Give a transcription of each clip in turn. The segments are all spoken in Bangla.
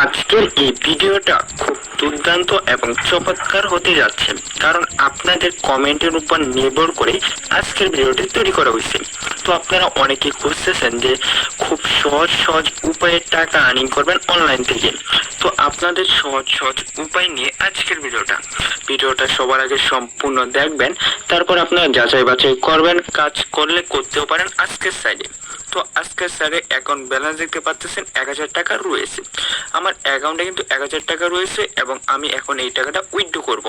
আজকের এই ভিডিওটা খুব দুর্দান্ত এবং চমৎকার হতে যাচ্ছে, কারণ আপনাদের কমেন্টের উপর নির্ভর করে আজকের ভিডিওটি তৈরি করা হয়েছে। তো আপনারা অনেকে খুঁজতেছেন যে খুব সহজ সহজ উপায়ে টাকা আর্নিং করবেন অনলাইন থেকে। তো আপনাদের সহজ সহজ উপায় নিয়ে আজকের ভিডিওটা সবার আগে সম্পূর্ণ দেখবেন, তারপর আপনারা যাচাই বাছাই করবেন, কাজ করলে করতেও পারেন আজকের সাইডে। তো আজকের স্যারে অ্যাকাউন্ট ব্যালেন্স দেখতে পাচ্ছেন 1000 টাকা রয়েছে। আমার অ্যাকাউন্টে কিন্তু 1000 টাকা রয়েছে এবং আমি এখন এই টাকাটা উইথড্র করব।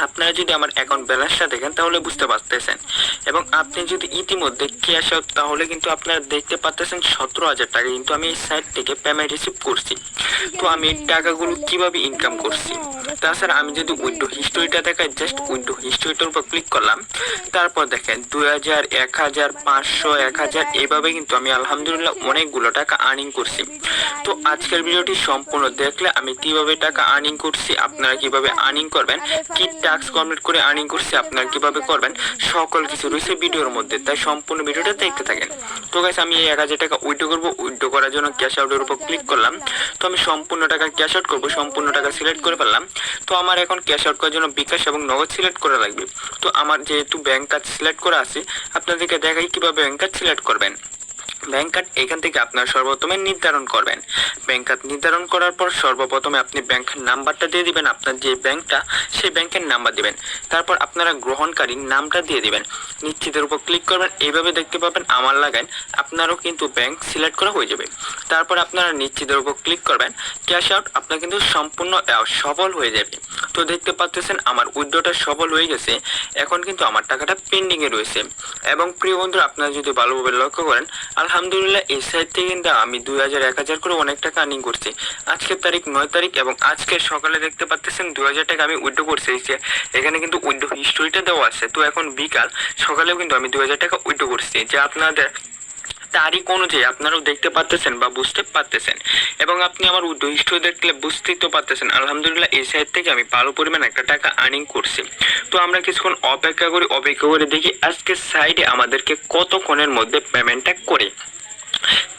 আপনারা যদি আমার অ্যাকাউন্ট ব্যালেন্সটা দেখেন তাহলে বুঝতে পারতেছেন, এবং আপনি যদি ইতিমধ্যে ক্যাশ আউট তাহলে কিন্তু আপনারা দেখতে পাচ্ছেন 17,000 টাকা কিন্তু আমি এই সাইট থেকে পেমেন্ট রিসিভ করছি। তো আমি এই টাকাগুলো কিভাবে ইনকাম করছি, তাছাড়া আমি যদি উইথড্র হিস্টোরিটা দেখাই, জাস্ট উইথড্র হিস্টোরিটার উপর ক্লিক করলাম, তারপর দেখেন 2000, 1000, 500, 1000 এইভাবে কিন্তু আমি আলহামদুলিল্লাহ অনেকগুলো টাকা আর্নিং করছি। তো আজকের ভিডিওটি সম্পূর্ণ দেখলে আমি কিভাবে টাকা আর্নিং করছি, আপনারা কিভাবে আর্নিং করবেন, কি টাস্ক কমপ্লিট করে আর্নিং করছি আপনারা কিভাবে করবেন, সকল কিছু রয়েছে ভিডিওর মধ্যে, তাই সম্পূর্ণ ভিডিওটা দেখতে থাকেন। তো গাইস, আমি এই 1000 টাকা উইথড্র করব। উইথড্র করার জন্য ক্যাশ আউটের উপর ক্লিক করলাম। তো আমি সম্পূর্ণ টাকা ক্যাশ আউট করব, সম্পূর্ণ টাকা সিলেক্ট করে ফেললাম। তো আমার এখন ক্যাশ আউট করার জন্য বিকাশ এবং নগদ সিলেক্ট করা লাগবে। তো আমার যেহেতু ব্যাংক কার্ড সিলেক্ট করা আছে, আপনাদেরকে দেখাই কিভাবে ব্যাংক কার্ড সিলেক্ট করবেন। ব্যাংক কার্ড এখান থেকে আপনার সর্বপ্রথমে নির্ধারণ করবেন। ব্যাংক কার্ড নির্ধারণ করার পর সর্বপ্রথমে আপনি ব্যাংক নাম্বারটা দিয়ে দিবেন, আপনার যে ব্যাংকটা সেই ব্যাংকের নাম্বার দিবেন। তারপর আপনারা গ্রহণকারীর নামটা দিয়ে দিবেন, নিশ্চিতের উপর ক্লিক করবেন। এইভাবে দেখতে পাবেন আমার লাগান আপনারও কিন্তু ব্যাংক সিলেক্ট করা হয়ে যাবে। তারপর আপনারা নিশ্চিতের উপর ক্লিক করবেন, ক্যাশ আউট আপনার কিন্তু সম্পূর্ণ সফল হয়ে যাবে। তো দেখতে পাচ্ছেন আমার উইথড্রটা সফল হয়ে গেছে। এখন কিন্তু আমার টাকাটা পেন্ডিং এ রয়েছে। এবং প্রিয় বন্ধুরা, আপনারা যদি ভালোভাবে লক্ষ্য করেন, আলহামদুলিল্লাহ এই সাইট থেকে কিন্তু আমি 2000, 1000 করে অনেক টাকা আর্নিং করছি। আজকের তারিখ 9 তারিখ এবং আজকে সকালে দেখতে পাচ্ছেন 2000 টাকা আমি উইথড্র করছি। এখানে কিন্তু উইথড্র হিস্টোরিটা দেওয়া আছে। তো এখন বিকাল, সকালেও কিন্তু আমি 2000 টাকা উইথড্র করছি, যে আপনাদের তারিখ অনুযায়ী আপনারাও দেখতে পাচ্ছেন বা বুঝতে পারতেছেন। এবং আপনি আমার উইথড্র হিস্টোরি দেখলে বুঝতেই তো পারতেছেন আলহামদুলিল্লাহ এই সাইট থেকে আমি ভালো পরিমাণ একটা টাকা আর্নিং করছি। তো আমরা কিছুক্ষণ অপেক্ষা করে দেখি আজকে সাইডে আমাদেরকে কতক্ষণের মধ্যে পেমেন্টটা করে।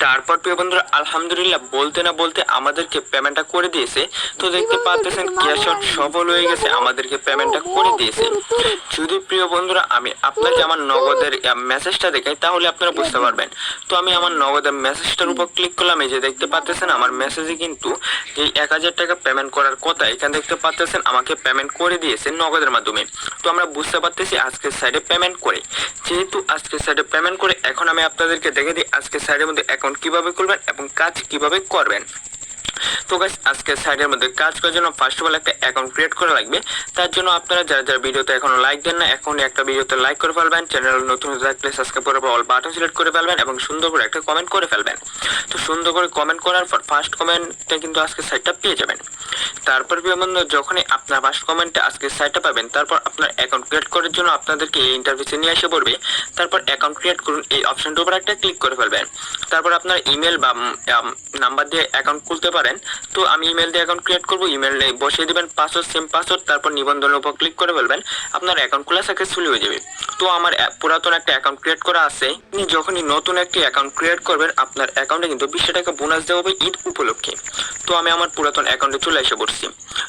তারপর প্রিয় বন্ধুরা, আলহামদুলিল্লাহ বলতে না বলতে আমাদেরকে পেমেন্টটা করে দিয়েছে। তো দেখতে পাচ্ছেন ক্যাশ আউট সফল হয়ে গেছে, আমাদেরকে পেমেন্টটা করে দিয়েছে। যদি প্রিয় বন্ধুরা আমি আপনাকে আমার নগদের মেসেজটা দেখাই তাহলে আপনারা বুঝতে পারবেন। তো আমি আমার নগদের মেসেজটার উপর ক্লিক করলাম। এই যে দেখতে পাচ্ছেন আমার মেসেজে কিন্তু যে 1000 টাকা পেমেন্ট করার কথা, এখানে দেখতে পাচ্ছেন আমাকে পেমেন্ট করে দিয়েছে নগদের মাধ্যমে। তো আমরা বুঝতে পারতেছি আজকের সাইডে পেমেন্ট করে। যেহেতু আজকের সাইডে পেমেন্ট করে, এখন আমি আপনাদেরকে দেখে দিই আজকের সাইডের মধ্যে অ্যাকাউন্ট কিভাবে খুলবেন এবং কাজ কিভাবে করবেন। তো গাইস, আজকে সাইডের মধ্যে কাজ করার জন্য ফার্স্ট অফ অল একটা অ্যাকাউন্ট ক্রিয়েট করা লাগবে। তার জন্য আপনারা যারা ভিডিওতে এখনো লাইক দেন না, এখনই একটা ভিডিওতে লাইক করে ফেলবেন। চ্যানেল নতুন হয়ে থাকলে সাবস্ক্রাইব করে অল বাটন সিলেক্ট করে ফেলবেন এবং সুন্দর করে একটা কমেন্ট করে ফেলবেন। তো সুন্দর করে কমেন্ট করার পর ফার্স্ট কমেন্টে কিন্তু আজকে সাইটটা পেয়ে যাবেন। তারপর যখনই আপনার ফার্স্ট কমেন্টে আজকে সাইটটা পাবেন, তারপর আপনার অ্যাকাউন্ট ক্রিয়েট করার জন্য আপনাদেরকে এই ইন্টারফেসে নিয়ে এসে পড়বে। তারপর অ্যাকাউন্ট ক্রিয়েট করুন, এই অপশনটার উপর একটা ক্লিক করে ফেলবেন। তারপর আপনার ইমেল বা নাম্বার দিয়ে অ্যাকাউন্ট খুলতে পারেন। তো আমি ইমেল দিয়ে অ্যাকাউন্ট ক্রিয়েট করবো, ইমেল বসিয়ে দিবেন পাসওয়ার্ড, সেম পাসওয়ার্ড, তারপর নিবন্ধনের উপর ক্লিক করে ফেলবেন। আপনার অ্যাকাউন্ট খোলা সাকসেসফুলি হয়ে যাবে। তো আমার পুরাতন একটা অ্যাকাউন্ট ক্রিয়েট করা আছে। আপনি যখনই নতুন একটি অ্যাকাউন্ট ক্রিয়েট করবেন, আপনার অ্যাকাউন্টে কিন্তু 20 টাকা বোনাস দেওয়া হবে ঈদ উপলক্ষে। তো আমি আমার পুরাতন অ্যাকাউন্টে চলে এসে পড়ছি।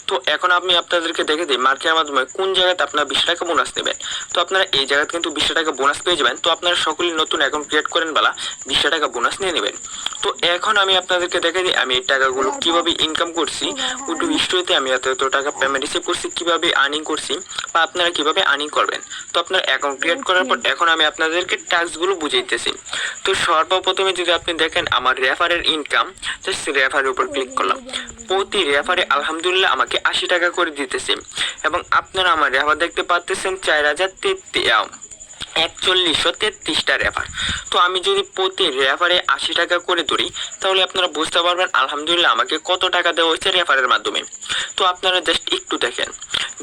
তো এখন আমি আপনাদেরকে দেখে দিই মার্কেটের মাধ্যমে কোন জায়গাতে আপনারা 20 টাকা বোনাস নেবেন। তো আপনারা এই জায়গাতে কিন্তু 20 টাকা বোনাস পেয়ে যাবেন। তো আপনারা সকলেই নতুন অ্যাকাউন্ট ক্রিয়েট করেন বেলা 20 টাকা বোনাস নিয়ে নেবেন। তো এখন আমি আপনাদেরকে দেখে দিই আমি এই টাকাগুলো কিভাবে ইনকাম করছি। উইথড্র হিস্টোরিতে আমি এত টাকা পেমেন্ট রিসিভ করছি, কিভাবে আর্নিং করছি বা আপনারা কিভাবে আর্নিং করবেন। তো আপনার অ্যাকাউন্ট ক্রিয়েট করার পর এখন আমি আপনাদেরকে টাস্কগুলো বুঝাইতেছি। তো সর্বপ্রথমে যদি আপনি দেখেন আমার রেফারের ইনকাম, জাস্ট রেফারের উপর ক্লিক করলাম। প্রতি রেফারে আলহামদুলিল্লাহ আমাকে 80 টাকা করে দিতেছে। এবং আপনারা আমার রেফার দেখতে পাচ্ছেন 4133টা রেফার। তো আমি যদি প্রতি রেফারে 80 টাকা করে ধরি, তাহলে আপনারা বুঝতে পারবেন আলহামদুলিল্লাহ আমাকে কত টাকা দেওয়া হয়েছে রেফারের মাধ্যমে। তো আপনারা জাস্ট একটু দেখেন,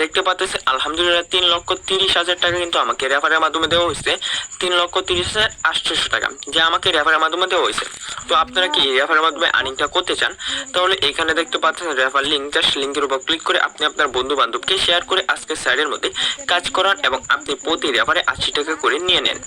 দেখতে পাচ্ছেন আলহামদুলিল্লাহ 3,30,000 টাকা কিন্তু আমাকে রেফারের মাধ্যমে দেওয়া হয়েছে। 3,30,800 টাকা যে আমাকে রেফারের মাধ্যমে দেওয়া হয়েছে। তো আপনারা কি রেফারের মাধ্যমে আর্নিংটা করতে চান, তাহলে এখানে দেখতে পাচ্ছেন রেফার লিঙ্ক, জাস্ট লিঙ্কের উপর ক্লিক করে আপনি আপনার বন্ধু বান্ধবকে শেয়ার করে আজকের সাইডের মধ্যে কাজ করান এবং আপনি প্রতি রেফারে 80 টাকা করে নিয়ে নেন।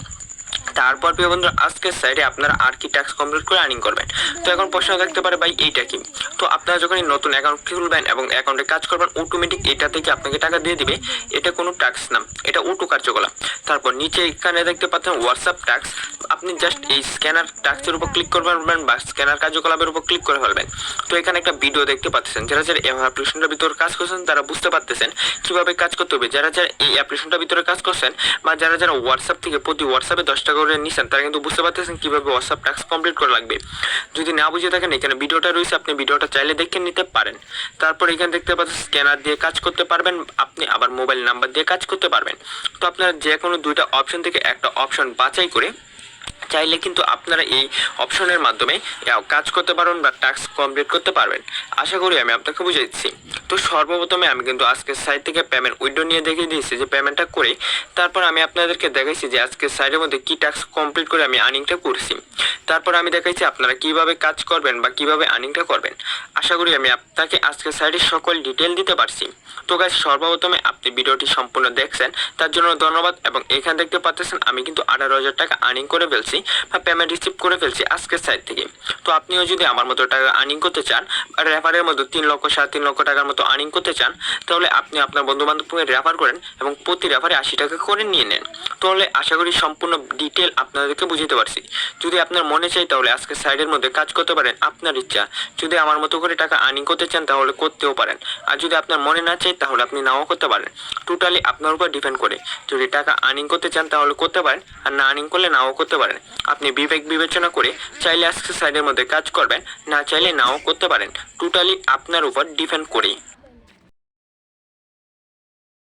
তারপর প্রিয় বন্ধুরা আজকের সাইডে আপনারা আর কি ট্যাক্স কমপ্লিট করে আর্নিং করবেন। তো এখন প্রশ্ন থাকতে পারে ভাই এইটা কি। তো আপনারা যখনই নতুন অ্যাকাউন্ট খুলবেন এবং অ্যাকাউন্টে কাজ করবেন অটোমেটিক এটা থেকে আপনাকে টাকা দিয়ে দিবে। এটা কোনো ট্যাক্স না, এটা অটো কার্যকলাপ। তারপর নিচে এখানে দেখতে পাচ্ছেন হোয়াটসঅ্যাপ ট্যাক্স। আপনি জাস্ট এই স্ক্যানার ট্যাক্সের উপর ক্লিক করবেন বা স্ক্যানার কার্যকলাপের উপর ক্লিক করে ফেলবেন। তো এখানে একটা ভিডিও দেখতে পাচ্ছেন, যারা যারা এই অ্যাপ্লিকেশনটার ভিতরে কাজ করছেন তারা বুঝতে পারতেছেন কিভাবে কাজ করতে হবে। যারা যারা এই অ্যাপ্লিকেশনটার ভিতরে কাজ করছেন বা যারা যারা হোয়াটসঅ্যাপ থেকে প্রতি হোয়াটসঅ্যাপে 10 টাকা করে নিছেন তারা কিন্তু বুঝতে পারতেছেন কিভাবে হোয়াটসঅ্যাপ ট্যাক্স কমপ্লিট করা লাগবে। যদি না বুঝে থাকেন এখানে ভিডিওটা রয়েছে, আপনি ভিডিওটা চাইলে দেখে নিতে পারেন। তারপর এখানে দেখতে পাচ্ছেন স্ক্যানার দিয়ে কাজ করতে পারবেন, আপনি আবার মোবাইল নাম্বার দিয়ে কাজ করতে পারবেন। তো আপনারা যে কোনো দুইটা অপশন থেকে একটা অপশন বাছাই করে চাইলে কিন্তু আপনারা এই অপশনের মাধ্যমে কাজ করতে পারবেন বা টাস্ক কমপ্লিট করতে পারবেন। আশা করি আমি আপনাকে বুঝিয়ে দিচ্ছি। তো সর্বপ্রথমে আমি কিন্তু আজকের সাইট থেকে পেমেন্ট উইন্ডো নিয়ে দেখিয়ে দিয়েছি যে পেমেন্টটা করে তারপর আমি আপনাদেরকে দেখাইছি যে আজকের সাইটের মধ্যে কি টাস্ক কমপ্লিট করে আমি আর্নিংটা করছি। তারপর আমি দেখাইছি আপনারা কিভাবে কাজ করবেন বা কিভাবে আর্নিংটা করবেন। আশা করি আমি আপনাকে আজকের সাইটের সকল ডিটেল দিতে পারছি। তো গাইস সর্বপ্রথমে আপনি ভিডিওটি সম্পূর্ণ দেখছেন তার জন্য ধন্যবাদ। এবং এখানে দেখতে পাচ্ছেন আমি কিন্তু 18,000 টাকা আর্নিং করে ফেলছি বা পেমেন্ট রিসিভ করে ফেলছি আজকের সাইট থেকে। তো আপনিও যদি আমার মতো টাকা আর্নিং করতে চান বা রেফারের মতো 3 লক্ষ 3.5 লক্ষ টাকার মতো আর্নিং করতে চান তাহলে আপনি আপনার বন্ধু বান্ধবকে রেফার করেন এবং প্রতি রেফারে 80 টাকা করে নিয়ে নেন। তাহলে আশা করি সম্পূর্ণ ডিটেল আপনাদেরকে বুঝাতে পারছি। যদি আপনার মনে চাই তাহলে আজকে সাইডের মধ্যে কাজ করতে পারেন, আপনার ইচ্ছা। যদি আমার মতো করে টাকা আর্নিং করতে চান তাহলে করতেও পারেন, আর যদি আপনার মনে না চাই তাহলে আপনি নাও করতে পারেন। টোটালি আপনার উপর ডিপেন্ড করে। যদি টাকা আর্নিং করতে চান তাহলে করতে পারেন, আর না আর্নিং করলে নাও করতে পারেন। আপনি বিবেক বিবেচনা করে চাইলে আজকে সাইডের মধ্যে কাজ করবেন, না চাইলে নাও করতে পারেন। টোটালি আপনার উপর ডিপেন্ড করে।